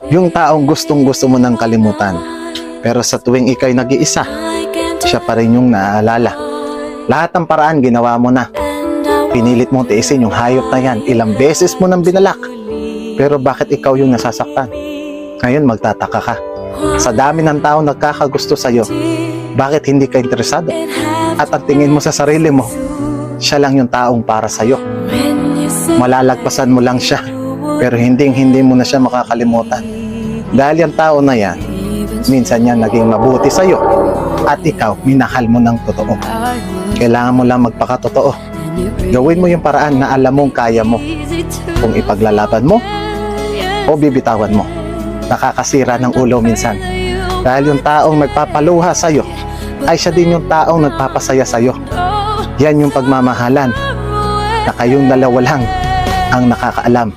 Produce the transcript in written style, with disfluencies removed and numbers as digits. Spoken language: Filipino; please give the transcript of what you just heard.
Yung taong gustong-gusto mo nang kalimutan. Pero sa tuwing ikaw'y nag-iisa, siya pa rin yung naaalala. Lahat ng paraan ginawa mo na. Pinilit mong tiisin yung hayop na yan. Ilang beses mo nang binalak. Pero bakit ikaw yung nasasaktan? Ngayon magtataka ka. Sa dami ng tao nagkakagusto sa'yo, bakit hindi ka interesado? At ang tingin mo sa sarili mo, siya lang yung taong para sa'yo. Malalagpasan mo lang siya, pero hindi mo na siya makakalimutan. Dahil yung tao na yan, minsan yan naging mabuti sa'yo, at ikaw, minahal mo ng totoo. Kailangan mo lang magpakatotoo. Gawin mo yung paraan na alam mong kaya mo. Kung ipaglalaban mo, o bibitawan mo. Nakakasira ng ulo minsan. Dahil yung taong nagpapaluha sa'yo, ay siya din yung taong nagpapasaya sa'yo. Yan yung pagmamahalan na kayong dalawa lang ang nakakaalam